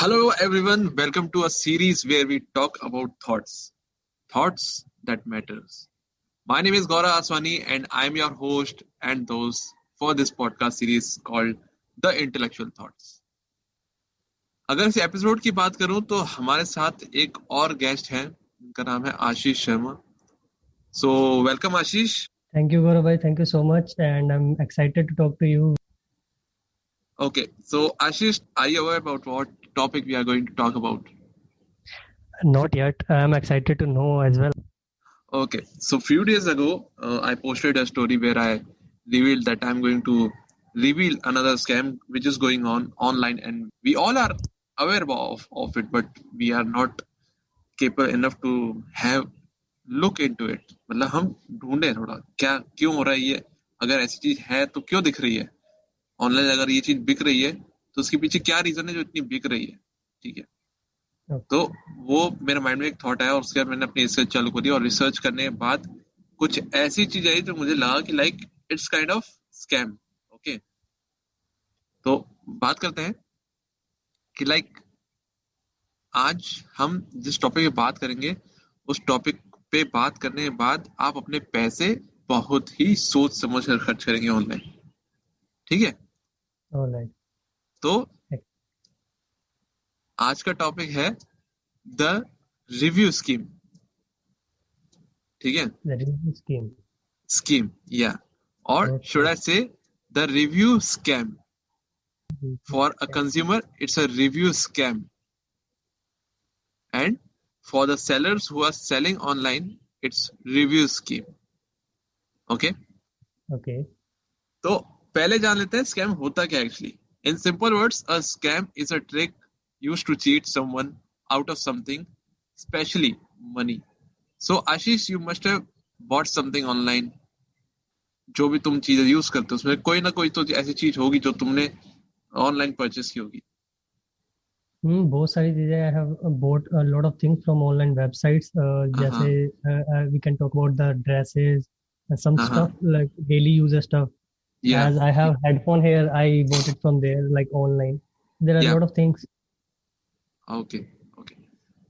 Hello, everyone. Welcome to a series where we talk about thoughts that matters. My name is Gaura Aswani, and I'm your host and host for this podcast series called The Intellectual Thoughts. अगर इस episode की बात करूं तो हमारे साथ एक और गेस्ट हैं, उनका नाम है Ashish Sharma. So, welcome Ashish. Thank you, Gaurav. Thank you so much, and I'm excited to talk to you. Okay, so Ashish, are you aware about what topic we are going to talk about? Not yet. I'm excited to know as well. Okay, so few days ago, I posted a story where I revealed that I'm going to reveal another scam which is going on online, and we all are aware of it, but we are not capable enough to have look into it. मतलब हम ढूंढे थोड़ा क्या क्यों हो रहा है ये, अगर ऐसी चीज है तो क्यों दिख रही है ऑनलाइन, अगर ये चीज बिक रही है तो उसके पीछे क्या रीजन है जो इतनी बिक रही है. ठीक है, तो वो मेरे माइंड में एक थॉट आया और उसके बाद मैंने अपनी रिसर्च चालू करी और रिसर्च करने के बाद कुछ ऐसी चीज आई जो मुझे लगा कि like it's kind of scam. Okay, तो बात करते हैं कि लाइक आज हम जिस टॉपिक पे बात करेंगे उस टॉपिक पे बात करने के बाद आप अपने पैसे बहुत ही सोच समझ कर खर्च करेंगे ऑनलाइन. ठीक है, All right. तो आज का टॉपिक है द रिव्यू स्कीम. ठीक है, The review scheme. स्कीम या और Okay. should I say the review scam. For a consumer it's a review scam, and for the sellers who are selling online it's review scheme. Okay, Okay. तो पहले जान लेते हैं scam होता क्या actually. In simple words, a scam is a trick used to cheat someone out of something, especially money. So Ashish, you must have bought something online. जो भी तुम चीजें यूज करते हो उसमें कोई ना कोई तो ऐसी चीज होगी जो तुमने ऑनलाइन परचेस की होगी. बहुत सारी चीजें I have bought a lot of things from online websites. जैसे we can talk about the dresses and some stuff like daily user stuff. Yeah, As I have headphone here, I bought it from there like online. There are a Yeah. lot of things. Okay okay,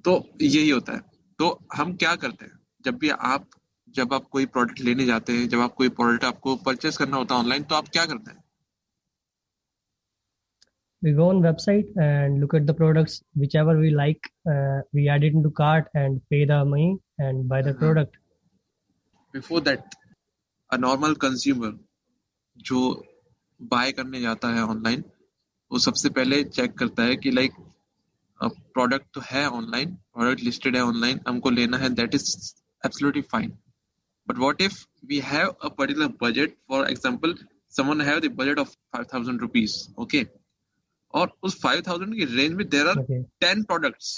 तो यही होता है. तो हम क्या करते हैं जब आप कोई प्रोडक्ट लेने जाते हैं, जब आप कोई प्रोडक्ट आपको परचेस करना होता है ऑनलाइन, तो आप क्या करते हैं? We go on website and look at the products, whichever we like. We add it into cart and pay the money and buy the product. Before that a normal consumer जो bye करने जाता है online, वो सबसे पहले check करता है कि लाइक प्रोडक्ट तो है ऑनलाइन, प्रोडक्ट लिस्टेड है ऑनलाइन, हमको लेना है, that is absolutely fine. But what if we have a particular budget, for example someone have the budget of 5000 rupees. Okay, और उस 5000 की रेंज में there are Okay. 10 products.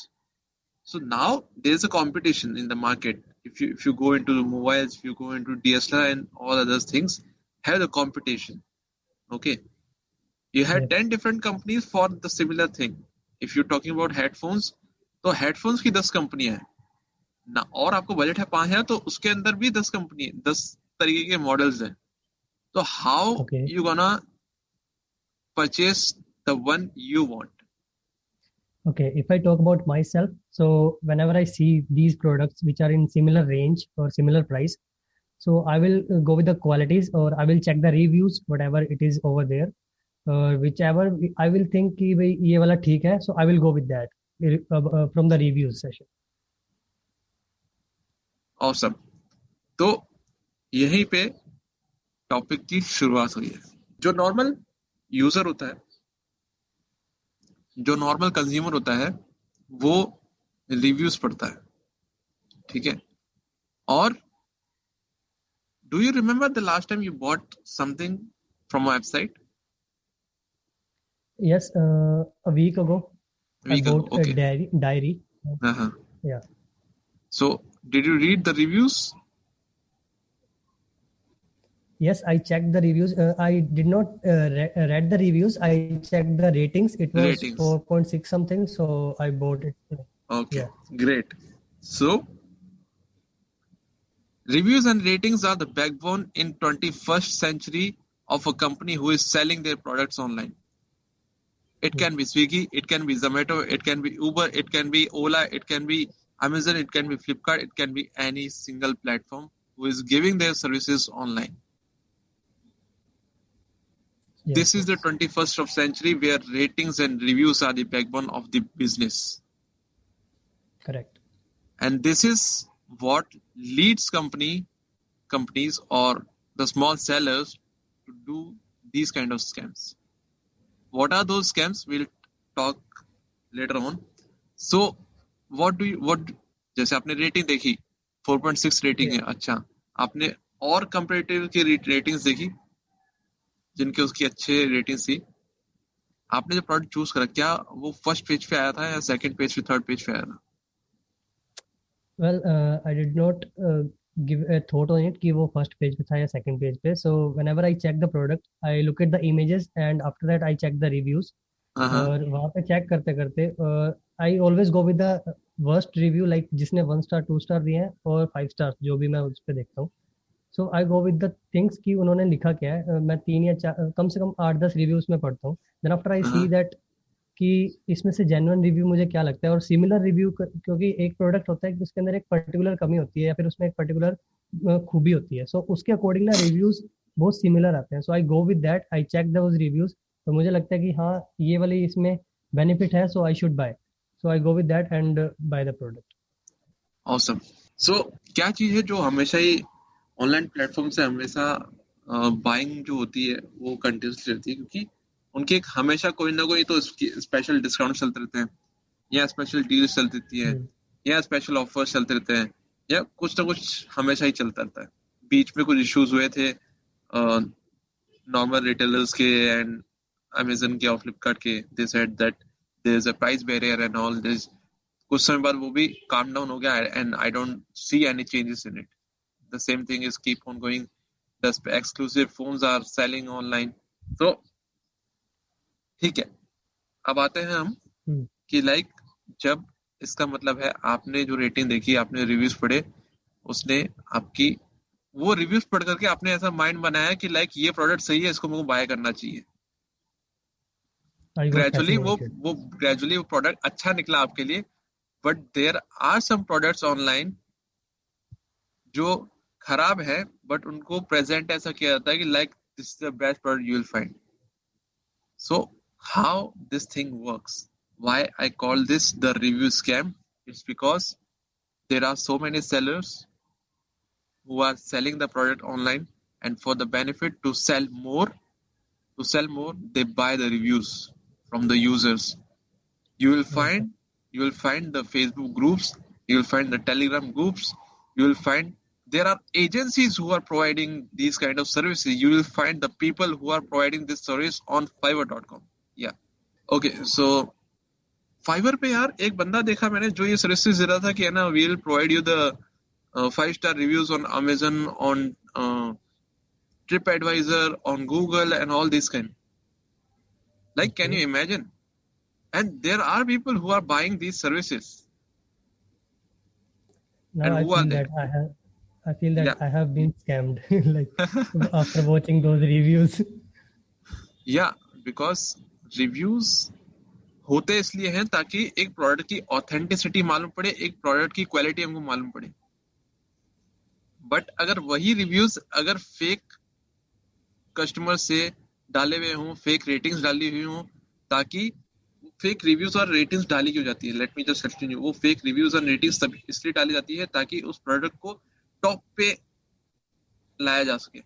So now there is a competition in the market. If you go into the mobiles, if you go into DSLR and all other things, have the competition. Okay, you had Yes. 10 different companies for the similar thing. If you're talking about headphones, तो headphones की 10 कंपनियां हैं ना, और आपको budget है 5000 तो उसके अंदर भी 10 कंपनी 10 तरीके के मॉडल्स हैं. तो how Okay. you gonna purchase the one you want? Okay, if I talk about myself, so whenever I see these products which are in similar range or similar price, so I will go with the qualities or I will check the reviews, whatever it is over there. Whichever I will think कि भाई ये वाला ठीक है, so I will go with that from the reviews session. Awesome. तो यहीं पे topic की शुरुआत हुई है. जो नॉर्मल यूजर होता है, जो नॉर्मल कंज्यूमर होता है, वो रिव्यूज पढ़ता है. ठीक है, और do you remember the last time you bought something from a website? Yes, a week ago I Week ago, bought okay. a diary. Uh-huh. Yeah. So did you read the reviews? Yes, I checked the reviews. I did not read the reviews. I checked the ratings. It was Ratings. 4.6 something, so I bought it. Okay, Yeah. great. So reviews and ratings are the backbone in 21st century of a company who is selling their products online. It can be Swiggy, it can be Zomato, it can be Uber, it can be Ola, it can be Amazon, it can be Flipkart, it can be any single platform who is giving their services online. Yes, This is the 21st of century where ratings and reviews are the backbone of the business. correct. And this is what leads companies or the small sellers to do these kind of scams. What are those scams? We'll talk later on. So what जैसे आपने rating देखी 4.6 rating है, अच्छा आपने और comparative की ratings देखी जिनके उसकी अच्छे रेटिंग्स थी, आपने जो प्रोडक्ट चूज करा क्या वो फर्स्ट पेज पे आया था या सेकंड पेज पे, थर्ड पेज पे आया था? Well, I did not give a thought on it कि वो first page पे था या second page पे. So whenever I check the product, I look at the images and after that I check the reviews. और वहाँ पे check करते करते I always go with the worst review, like जिसने 1 star 2 star दिए हैं और 5 stars जो भी मैं उस पे देखता हूँ. So I go with the things कि उन्होंने लिखा क्या है. मैं 3 या 4 कम से कम 8-10 reviews में पढ़ता हूँ. Then after I see that कि इसमें से जेन्युइन रिव्यू मुझे क्या लगता है और सिमिलर रिव्यू, क्योंकि एक प्रोडक्ट होता है कि उसके अंदर एक पर्टिकुलर कमी होती है या फिर उसमें एक पर्टिकुलर खूबी होती है, सो उसके अकॉर्डिंग ना रिव्यूज बहुत सिमिलर आते हैं. So I go with that, I check those reviews, तो मुझे लगता है कि हाँ ये वाली इसमें बेनिफिट है, so I should buy. So I go with that and buy the product. Awesome. So क्या चीज है जो हमेशा ही ऑनलाइन प्लेटफॉर्म से हमेशा बाइंग जो होती है वो कंटिन्यूसली रहती है, क्योंकि उनके हमेशा कोई ना कोई तो स्पेशल डिस्काउंट चलते रहते हैं या स्पेशल डील्स चलती रहती है या स्पेशल ऑफर्स चलते रहते हैं या कुछ ना कुछ हमेशा ही चलता रहता है. बीच में कुछ इश्यूज हुए थे नॉर्मल रिटेलर्स के एंड अमेजन के और फ्लिपकार्ट के. They said that there is a price barrier and all this. कुछ समय बाद वो भी काम डाउन हो गया and I don't see any changes in it. The same thing is keep on going. The exclusive phones are selling online. तो ठीक है, अब आते हैं हम कि लाइक जब इसका मतलब है आपने जो रेटिंग देखी, आपने रिव्यूज पढ़े, उसने आपकी वो रिव्यूज पढ़ करके आपने ऐसा माइंड बनाया कि लाइक ये प्रोडक्ट सही है, इसको मुझे बाय करना चाहिए. ग्रेजुअली वो प्रोडक्ट अच्छा निकला आपके लिए, but there are some products online जो खराब है बट उनको प्रेजेंट ऐसा किया जाता है कि like this is the best product you will find. So how this thing works, why I call this the review scam, it's because there are so many sellers who are selling the product online, and for the benefit to sell more they buy the reviews from the users. You will find the Facebook groups, you will find the Telegram groups, you will find there are agencies who are providing these kind of services. You will find the people who are providing this service on fiverr.com. Yeah. Okay, so Fiverr पे यार एक बंदा देखा मैंने जो ये services दे रहा था कि है ना, we will provide you the 5-star reviews on Amazon, on TripAdvisor, on Google and all these kind. Like, can you imagine? And there are people who are buying these services. Now and who are they? I feel that I have been scammed like after watching those reviews. Yeah, because reviews होते इसलिए हैं ताकि एक product की authenticity मालूम पड़े, एक product की क्वालिटी हमको मालूम पड़े. बट अगर वही रिव्यूज अगर फेक कस्टमर से डाले हुए हों, फेक रेटिंग्स डाली हुई हों, ताकि फेक रिव्यूज और रेटिंग्स डाली क्यों जाती है, लेट मी जस्ट कंटिन्यू. वो फेक रिव्यूज और रेटिंग्स तब इसलिए डाली जाती है ताकि उस प्रोडक्ट को टॉप पे लाया जा सके.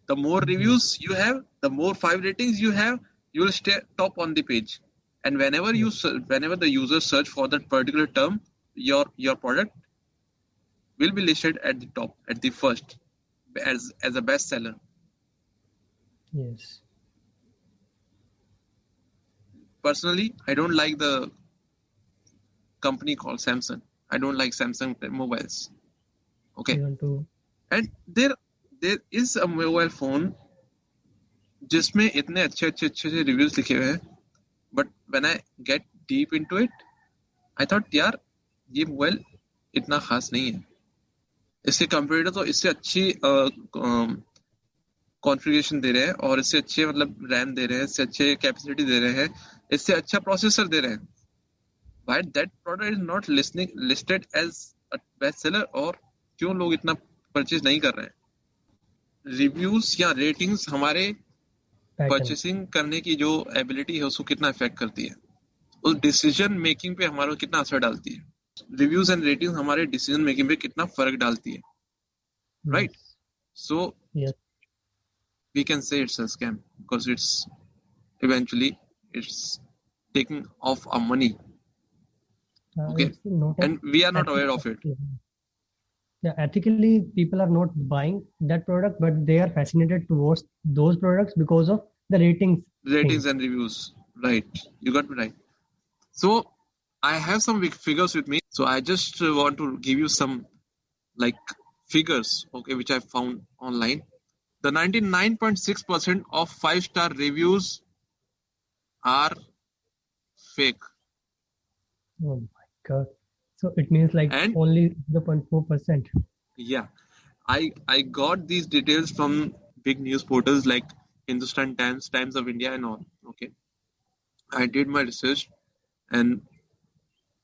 The more reviews you have, the more 5 ratings you have, you will stay top on the page. And whenever the users search for that particular term, your product will be listed at the top, at the first, as a best seller. Yes. Personally, I don't like the company called Samsung. I don't like Samsung mobiles. Okay. And there is a mobile phone जिसमें इतने अच्छे reviews लिखे हुए हैं, but when I get deep into it I thought यार ये mobile इतना खास नहीं है. इसके कंपैरेटिव तो इससे अच्छी कॉन्फ़िगरेशन दे रहे हैं और इससे अच्छे मतलब रैम दे रहे हैं, इससे अच्छे कैपेसिटी दे रहे हैं, इससे अच्छा प्रोसेसर दे रहे हैं, why that product is not listed as a bestseller, और क्यों लोग इतना परचेज नहीं कर रहे हैं? रिव्यूज या रेटिंग्स हमारे पैटर्न। परचेसिंग करने की जो एबिलिटी है उसको कितना इफेक्ट करती है, उस डिसीजन मेकिंग पे हमारा कितना असर डालती है, रिव्यूज एंड रेटिंग्स हमारे डिसीजन मेकिंग पे कितना फर्क डालती है, right? So Yes. we can say it's a scam because it's eventually it's taking off our money, okay, It's not and we are not aware of it. Yeah, ethically, people are not buying that product, but they are fascinated towards those products because of the ratings. Ratings and reviews, right? You got me right. So I have some big figures with me, so I just want to give you some like figures, okay, which I found online. The 99.6% of 5-star reviews are fake. Oh my God. So it means like And only 0.4%. yeah, I got these details from big news portals like Hindustan Times, Times of India, and all. Okay, I did my research, and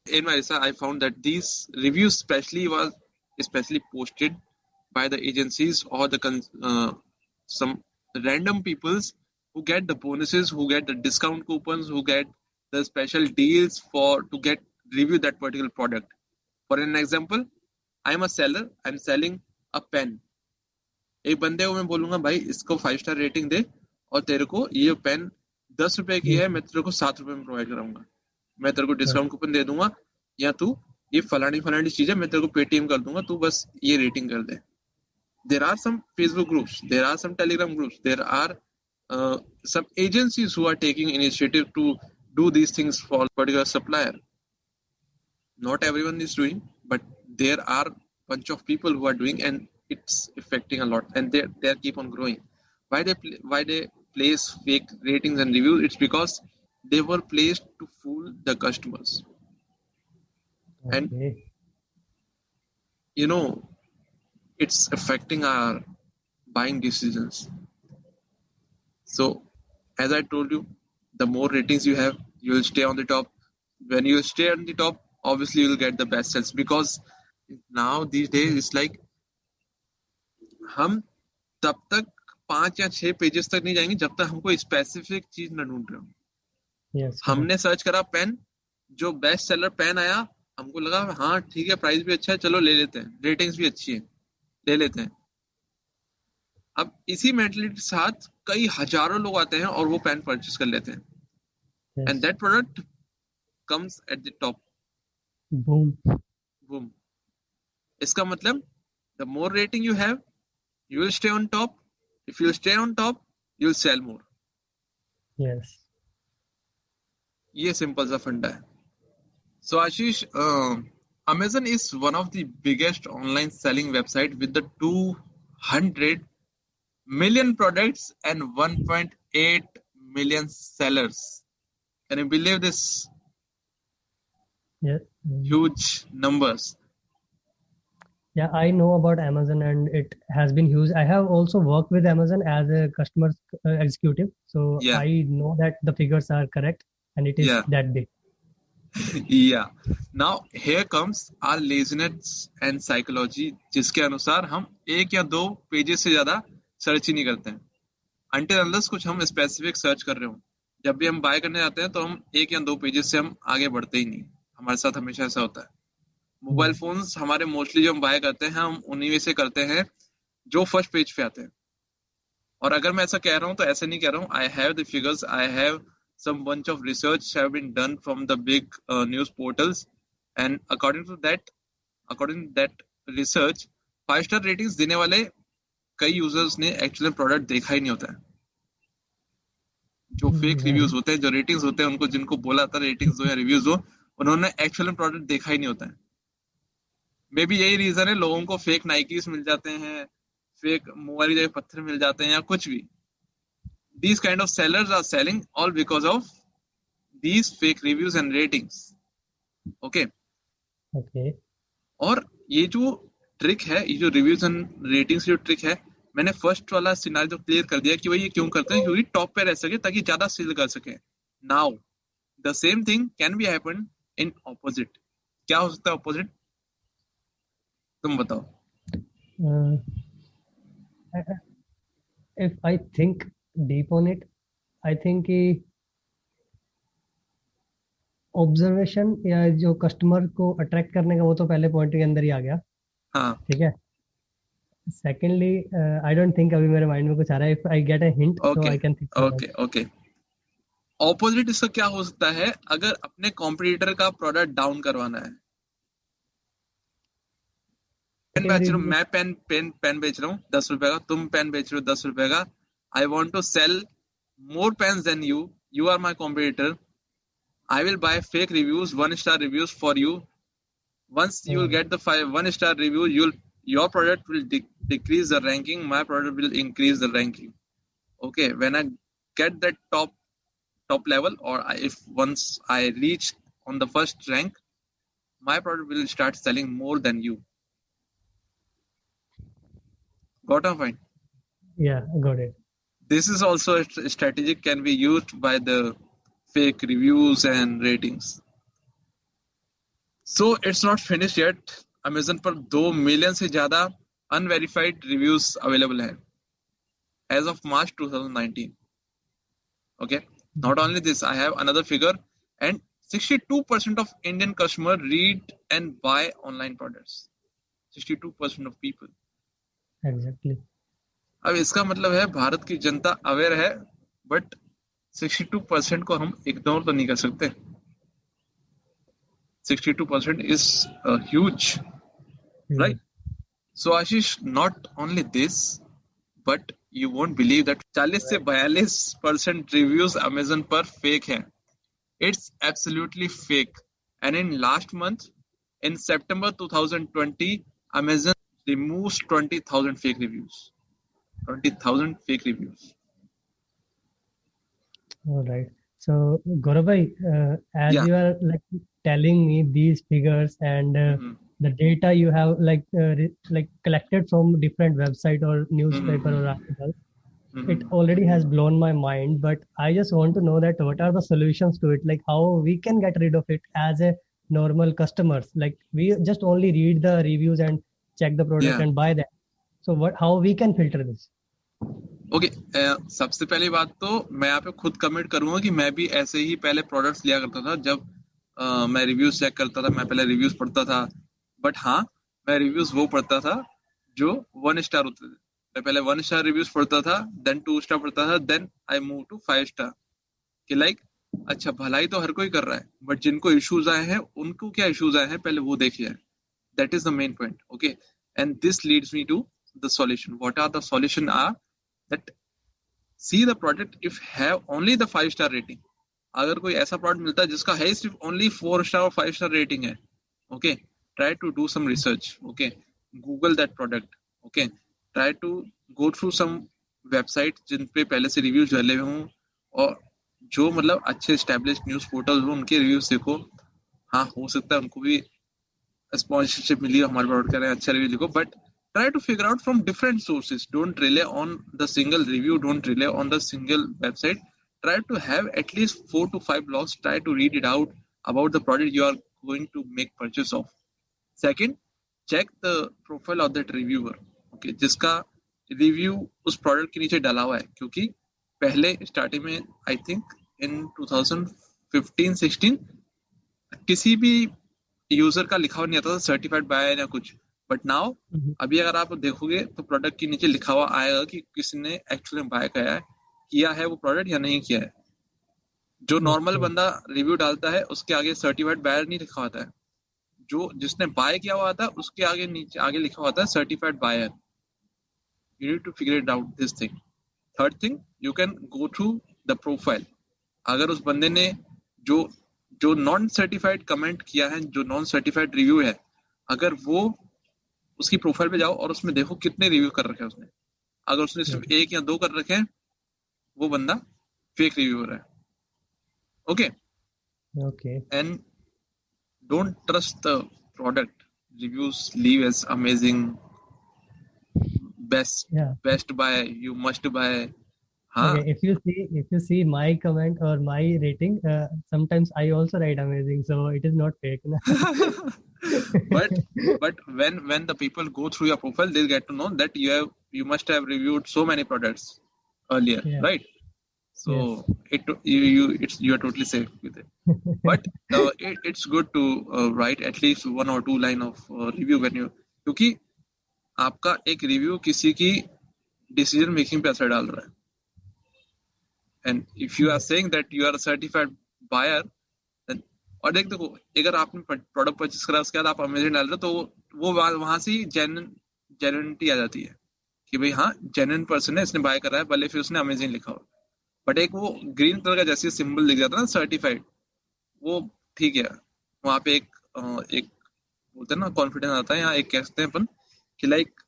in my research I found that these reviews especially posted by the agencies or some random peoples who get the bonuses, who get the discount coupons, who get the special deals to get review that particular product. For an example, I'm a seller, I'm selling a pen. एक बंदे को मैं बोलूंगा भाई इसको five-star rating दे और तेरे को ये पेन 10 रुपए की है, मैं तेरे को 7 रुपए में प्रोवाइड कराऊंगा, मैं तेरे को डिस्काउंट कूपन दे दूंगा, या तू ये फलानी चीज है मैं तेरे को पेटीएम कर दूंगा, तू बस ये रेटिंग कर दे. There are some Facebook groups, there are some Telegram groups, there are some agencies who are taking initiative to do these things for a particular supplier. Not everyone is doing, but there are bunch of people who are doing, and it's affecting a lot, and they keep on growing. Why they place fake ratings and reviews? It's because they were placed to fool the customers. And Okay. you know, it's affecting our buying decisions. So, as I told you, the more ratings you have, you will stay on the top. When you stay on the top, obviously you will get the best sales, because now these days it's like हम तब तक 5 या 6 pages तक नहीं जाएंगे जब तक हमको स्पेसिफिक चीज न ढूंढ रहे हो. Yes. हमने सर्च करा पेन, जो बेस्ट सेलर पेन आया, हमको लगा हाँ ठीक है, प्राइस भी अच्छा है, चलो ले लेते हैं, रेटिंग्स भी अच्छी है, ले लेते हैं. अब इसी मेंटलिटी के साथ कई हजारों लोग आते हैं और वो पेन परचेस कर लेते हैं, Yes. And that product comes at the top. Boom. Boom. इसका मतलब the more rating you have, you will stay on top. If you stay on top, you will sell more. Yes. ये simple सा फंडा है. So Ashish, Amazon is one of the biggest online selling website with the 200 million products and 1.8 million sellers. Can you believe this? Yeah. Huge numbers. Yeah, I know about Amazon and it has been used. I have also worked with Amazon as a customer executive. So Yeah. I know that the figures are correct and it is Yeah. that big. Yeah. Now here comes our laziness and psychology, जिसके अनुसार हम 1 या 2 pages से ज्यादा search ही नहीं करते हैं until unless कुछ हम स्पेसिफिक सर्च कर रहे हो. जब भी हम बाय करने जाते हैं तो हम 1 या 2 पेजेस से हम आगे बढ़ते ही नहीं. हमारे साथ हमेशा ऐसा होता है. मोबाइल फोन्स हमारे मोस्टली जो हम बाय करते हैं हम उन्हीं में से करते हैं जो फर्स्ट पेज पे आते हैं. और अगर मैं ऐसा कह रहा हूँ तो ऐसे नहीं कह रहा हूँ. I have the figures, I have some bunch of research have been done from the big news portals, and according to that research, 5-star ratings देने वाले कई यूजर्स ने एक्चुअली प्रोडक्ट देखा ही नहीं होता है. जो फेक रिव्यूज होते हैं, जो रेटिंग्स होते हैं, उनको जिनको बोला था रेटिंग्स दो या रिव्यूज दो, उन्होंने एक्चुअली प्रोडक्ट देखा ही नहीं होता है. मे बी यही रीजन है लोगों को फेक नाइकीस मिल जाते हैं, फेक मोबाइल जगह पत्थर मिल जाते हैं या कुछ भी. These kind of sellers are selling all because of these fake reviews and ratings. Okay. Okay. और ये जो ट्रिक है, ये जो रिव्यूज एंड रेटिंग्स की जो ट्रिक है, मैंने फर्स्ट वाला सिनारियो क्लियर कर दिया कि भाई ये क्यों करते हैं, क्योंकि टॉप पे रह सके ताकि ज्यादा सेल कर सके. Now the same thing can be happen in opposite. क्या हो सकता है ऑपोजिट, तुम बताओ. Uh, if I think deep on it, I think कि ऑब्जर्वेशन या जो कस्टमर को अट्रैक्ट करने का वो तो पहले पॉइंट के अंदर ही आ गया. हाँ. ठीक है. सेकेंडली आई डोंट थिंक अभी मेरे माइंड में कुछ आ रहा है. If I get a hint तो okay I can think okay okay. Opposite इसका क्या हो सकता है, अगर अपने कॉम्पिटिटर का प्रोडक्ट डाउन करवाना है. पेन बेच रहा हूँ मैं, पेन बेच रहा हूँ 10 रुपए का, तुम पेन बेच रहे हो 10 रुपए का. I want to sell more pens than you. You are my competitor. I will buy fake reviews, 1-star reviews for you. Once you will get the 1-star review, your product will decrease the ranking. My product will increase the ranking. Okay, when I get that top level, or if once I reach on the first rank, my product will start selling more than you. Got a point? Yeah, got it. This is also a strategy can be used by the fake reviews and ratings. So it's not finished yet. Amazon पर 2 million से ज्यादा unverified reviews available हैं as of March 2019. Okay. Not only this, I have another figure, and 62% of Indian customers read and buy online products. 62% of people. Exactly. अब इसका मतलब है भारत की जनता aware है, बट 62% को हम इग्नोर तो नहीं कर सकते. 62% is huge, right? So Ashish, not only this, but you won't believe that 40 से 42% reviews Amazon पर fake हैं. It's absolutely fake. And in last month, in September 2020, Amazon removes 20,000 fake reviews. 20,000 fake reviews. All right. So Gaurav bhai, as Yeah. you are like telling me these figures and the data you have like collected from different website or newspaper or article, it already has blown my mind. But I just want to know that what are the solutions to it? Like how we can get rid of it as a normal customers. Like we just only read the reviews and check the product and buy that. So how we can filter this? Okay. सबसे पहली बात तो मैं यहाँ पे खुद commit करूंगा कि मैं भी ऐसे ही पहले प्रोडक्ट्स लिया करता था. जब मैं रिव्यूज चेक करता था, मैं पहले रिव्यूज पढ़ता था. बट हाँ, मैं रिव्यूज वो पढ़ता था जो 1 स्टार होते थे. मैं पहले 1 स्टार रिव्यूज पढ़ता था, देन 2 स्टार पढ़ता था, then I move to 5 star. कि लाइक अच्छा, भलाई तो हर कोई कर रहा है, बट जिनको इश्यूज आए हैं उनको क्या इश्यूज आए हैं पहले वो देखिए. That is the main point. Okay. And this leads me to the solution. What are the solution are that see the product if have only the 5 star rating. अगर कोई ऐसा प्रोडक्ट मिलता है जिसका है सिर्फ ओनली 4 स्टार और 5 star rating है, okay, try to do some research. Okay, Google that product. Okay, try to go through some website जिन पे पहले से रिव्यूज डाले हुए हों, और जो मतलब अच्छे एस्टैब्लिश्ड न्यूज पोर्टल हो उनके रिव्यूज देखो. हाँ, हो सकता है उनको भी स्पॉन्सरशिप मिली हमारे प्रोडक्ट का, अच्छा रिव्यू लिखो. But try to figure out from different sources. Don't rely on the single review. Don't rely on the single website. Try to have at least 4 to 5 blogs. Try to read it out about the product you are going to make purchase of. Second, check the profile of that reviewer. Okay, जिसका review उस product के नीचे डाला हुआ है. क्योंकि पहले starting में आई थिंक इन 2015-16 किसी भी यूजर का लिखा हुआ नहीं आता था सर्टिफाइड बाय या कुछ. बट नाउ अभी अगर आप देखोगे तो प्रोडक्ट के नीचे लिखा हुआ आएगा कि किसी ने एक्चुअली बाय किया है वो प्रोडक्ट या नहीं किया है. जो नॉर्मल बंदा रिव्यू डालता है उसके आगे सर्टिफाइड बायर नहीं लिखा होता है. जो जिसने बाय किया हुआ था उसके आगे नीचे आगे लिखा होता है certified buyer. You need to figure it out this thing. Third thing, you can go through the profile. अगर उस बंदे ने जो नॉन सर्टिफाइड कमेंट किया है, जो नॉन सर्टिफाइड रिव्यू है, अगर वो उसकी प्रोफाइल पे जाओ और उसमें देखो कितने रिव्यू कर रखे हैं उसने. अगर उसने सिर्फ 1 या 2 कर रखे हैं, वो बंदा फेक रिव्यूअर है. Okay. And don't trust the product. Reviews leave as amazing, best buy, you must buy. हाँ. Okay, if you see my comment or my rating, sometimes I also write amazing, so it is not fake. Na? but when the people go through your profile, they'll get to know that you must have reviewed so many products earlier, Yeah. right? So Yes. you're totally safe with it. But it's good to write at least 1 or 2 line of review when you, क्योंकि आपका एक review किसी की decision making पे असर डाल रहा है. And if you are saying that you are a certified buyer, और देखो अगर आपने प्रोडक्ट परचेस करा उसके बाद आप अमेजन डाल रहे हो, तो वो वहां से जेन्युइनिटी आ जाती है कि भाई हाँ जेन्युइन पर्सन है, इसने बाय करा है, भले फिर उसने अमेजन लिखा हो. बट एक वो ग्रीन कलर का जैसे सिंबल दिख जाता है ना सर्टिफाइड, वो ठीक है. वहां पे एक बोलते हैं ना कॉन्फिडेंस आता है, यहाँ एक कहते हैं अपन कि लाइक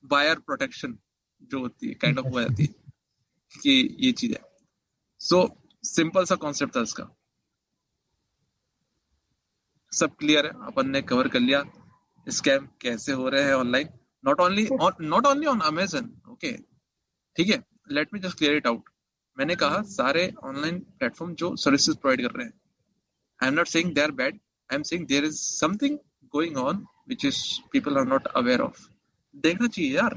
बायर प्रोटेक्शन जो होती है काइंड ऑफ हो जाती है कि ये चीज है. सो सिंपल सा कॉन्सेप्ट था इसका. सब क्लियर है, अपन ने कवर कर लिया स्कैम कैसे हो रहे हैं online, not only on Amazon. Okay ठीक है, let me just clear it out. मैंने कहा सारे ऑनलाइन प्लेटफॉर्म जो सर्विसेज प्रोवाइड कर रहे हैं, I am not saying they are bad, I am saying there is something going on which is people are not aware of. देखना चाहिए यार,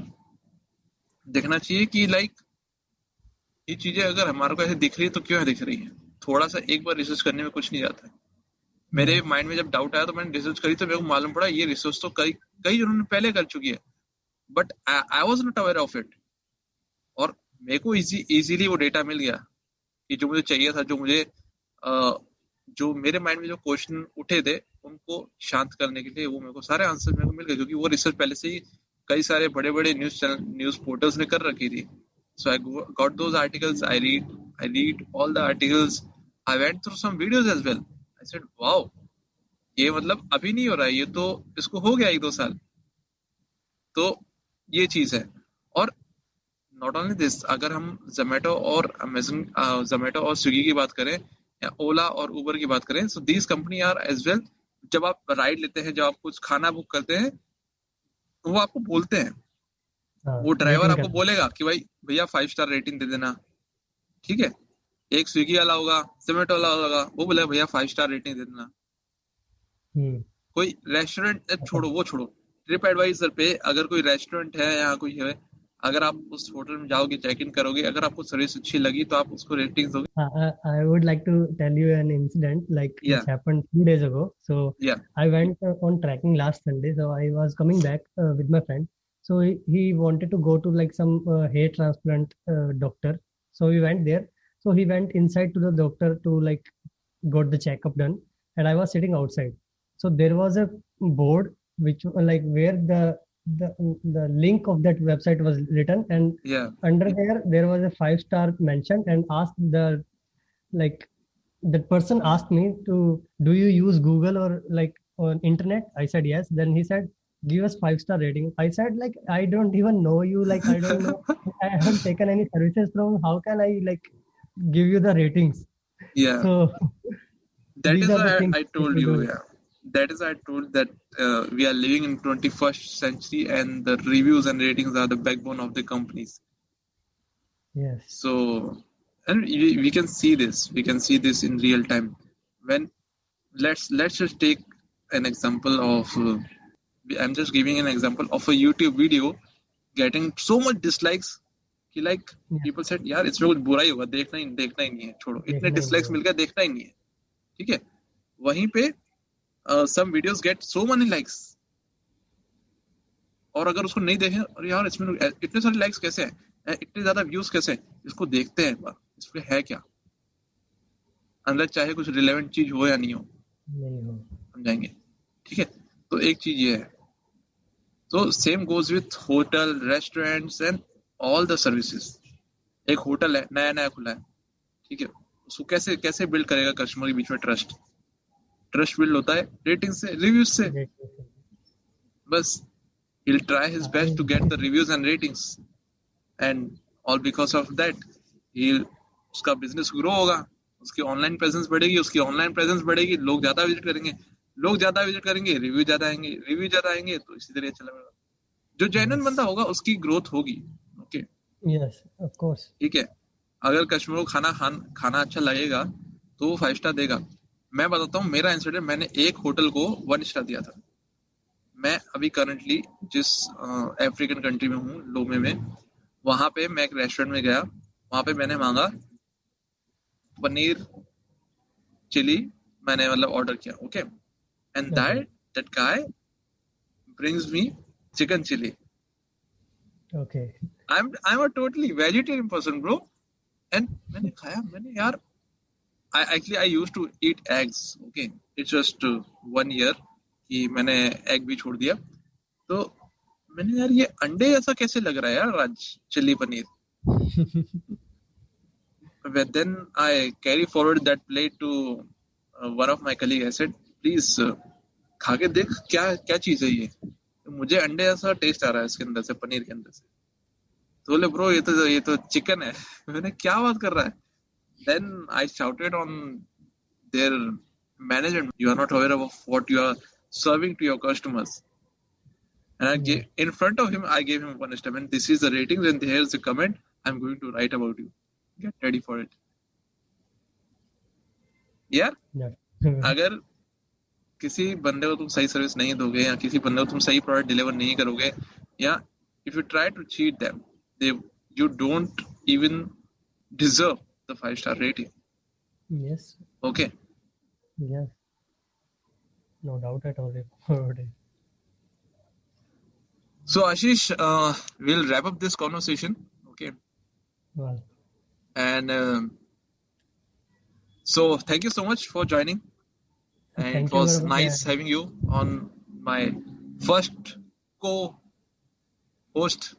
देखना चाहिए कि लाइक ये चीजें अगर हमारे को ऐसे दिख रही है तो क्यों है दिख रही है. थोड़ा सा एक बार रिसर्च करने में कुछ नहीं जाता है. मेरे माइंड में जब डाउट आया तो मैंने रिसर्च करी, तो मेरे को मालूम पड़ा ये रिसर्च तो कई उन्होंने पहले कर चुकी है, but I was not aware of it. और मेरे को इजीली वो डेटा मिल गया कि जो मुझे चाहिए था, जो मेरे माइंड में जो क्वेश्चन उठे थे उनको शांत करने के लिए, वो मेरे को सारे आंसर मेरे को मिल गए, क्योंकि वो रिसर्च पहले से ही कई सारे बड़े बड़े न्यूज पोर्टल्स ने कर रखी थी. So I got those articles, I read all the articles, I went through some videos as well. I said wow, ये मतलब अभी नहीं हो रहा है, ये तो इसको हो गया 1-2 साल. तो ये चीज है. और नॉट ओनली दिस, अगर हम जोमेटो और स्विगी की बात करें या ओला और उबर की बात करें, so these company are as well. जब आप राइड लेते हैं, जब आप कुछ खाना बुक करते हैं, तो वो आपको बोलते हैं, वो ड्राइवर आपको बोलेगा कि भाई भैया 5 स्टार रेटिंग दे देना. ठीक है, एक स्विगी वाला होगा, जोमेटो वाला होगा, वो बोलेगा भैया 5 स्टार रेटिंग दे देना. कोई रेस्टोरेंट छोड़ो, ट्रिप एडवाइजर पे अगर कोई रेस्टोरेंट है या कोई है, अगर आप उस होटल में जाओगे, चेक इन करोगे, अगर आपको सर्विस अच्छी लगी तो आप उसको रेटिंग दोगे. I would like to tell you an incident like which happened 2 days ago. So I went on trekking last Sunday. So I was coming back with my friend. So he wanted to go to like some hair transplant doctor. So we went there. So he went inside to the doctor to like got the checkup done, and I was sitting outside. So there was a board which like where the link of that website was written, and under there was a 5-star mentioned, and asked that person asked me to, do you use Google or like on internet? I said yes. Then he said, give us 5-star rating. I said like, I don't even know you, like I don't know, I haven't taken any services from, how can I like give you the ratings? So that is why I told you. That is I told that we are living in 21st century, and the reviews and ratings are the backbone of the companies. Yes. So, and we can see this. We can see this in real time. When let's just take an example of. I'm just giving an example of a YouTube video getting so much dislikes. कि like people said, यार इसमें कुछ बुरा ही होगा, देखना ही नहीं है, छोड़ो, इतने dislikes मिल गए, देखना ही नहीं है. ठीक है, वहीं पे some videos get so many likes, और अगर उसको नहीं देखें, और यार इसमें इतने सारे लाइक्स कैसे हैं, इतने ज्यादा व्यूज कैसे हैं, इसको देखते हैं एक बार, इसमें है क्या अंदर, चाहे कुछ रिलेवेंट चीज हो या नहीं हो, समझाएंगे. ठीक है, तो एक चीज ये है. तो same goes with hotel, restaurants and all the services. एक होटल है, नया खुला है, ठीक है, उसको कैसे बिल्ड करेगा कस्टमर के बीच में ट्रस्ट बिल्ड होता है रेटिंग से, रिव्यूज से. बस he'll try his best to get the reviews and ratings, and all because of that उसका बिजनेस ग्रो होगा, उसकी ऑनलाइन प्रेजेंस बढ़ेगी, लोग ज्यादा विजिट करेंगे, रिव्यू ज्यादा आएंगे, तो इसी तरह चलेगा. जो जेन्युइन बंदा होगा उसकी ग्रोथ होगी. Okay, Yes, of course. ठीक है, अगर कस्टमर को खाना अच्छा लगेगा तो वो 5 स्टार देगा। मैं बताता हूँ मेरा इंसिडेंट, मैंने एक होटल को 1 स्टार दिया था। मैं अभी करंटली जिस अफ्रीकन कंट्री में हूँ, लोमे में, वहां पे मैं एक रेस्टोरेंट में गया, वहां पे मैंने मांगा पनीर चिली, मैंने मतलब ऑर्डर किया, okay, and Okay. That guy brings me chicken chili. Okay. I'm a totally vegetarian person, bro. And मैंने खाया, मैंने यार, I used to eat eggs. Okay, it's just 1 year कि मैंने एग भी छोड़ दिया। तो मैंने यार ये अंडे ऐसा कैसे लग रहा है यार आज chilli paneer. But then I carry forward that plate to one of my colleague. I said, please खा के देख क्या क्या चीज है ये, तो मुझे अंडे ऐसा टेस्ट आ रहा है इसके अंदर से, पनीर के अंदर से। तो बोले ब्रो ये तो चिकन है। मैंने क्या बात कर रहा है। Then I shouted on their manager, you are not aware of what you are serving to your customers. And I gave, in front of him, I gave him 1 star. And this is the ratings, and here's the comment I'm going to write about you. Get ready for it. यार, Yeah. अगर किसी बंदे को तुम सही service नहीं दोगे, या किसी बंदे को तुम सही प्रोडक्ट डिलीवर नहीं करोगे, या if you try to cheat them, you don't even deserve the 5 star rating. Yes. Okay. Yes. No doubt at all about it. So Ashish, we'll wrap up this conversation. Okay. Well, And so thank you so much for joining. And thank it you, was Gaurav. nice having you on my first co-host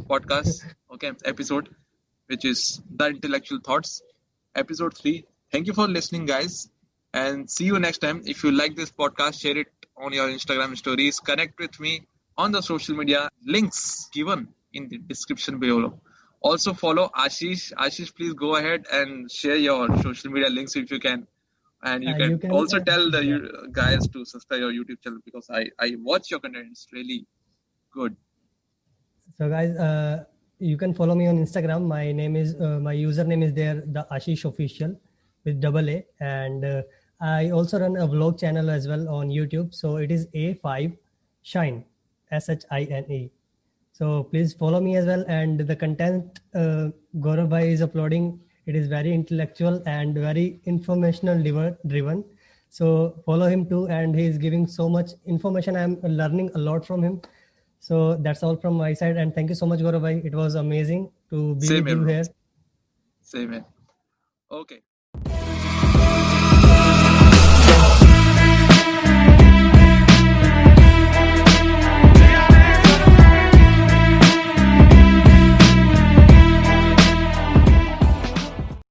podcast, okay, episode, which is The Intellectual Thoughts, episode 3. Thank you for listening, guys, and see you next time. If you like this podcast, share it on your Instagram stories. Connect with me on the social media links given in the description below. Also follow Ashish. Ashish, please go ahead and share your social media links if you can. And you You can can also tell the yeah. guys to subscribe your YouTube channel, because I watch your content. It's really good. So guys, you can follow me on Instagram. My name is my username is there, the Ashish Official with double A, and I also run a vlog channel as well on YouTube. So it is A5 Shine, SHINE. So please follow me as well. And the content Gaurav Bhai is uploading, it is very intellectual and very informational driven. So follow him too, and he is giving so much information. I am learning a lot from him. So that's all from my side, and thank you so much, Gaurav Bhai. It was amazing to be Same with you here, bro. here. Same here. Okay.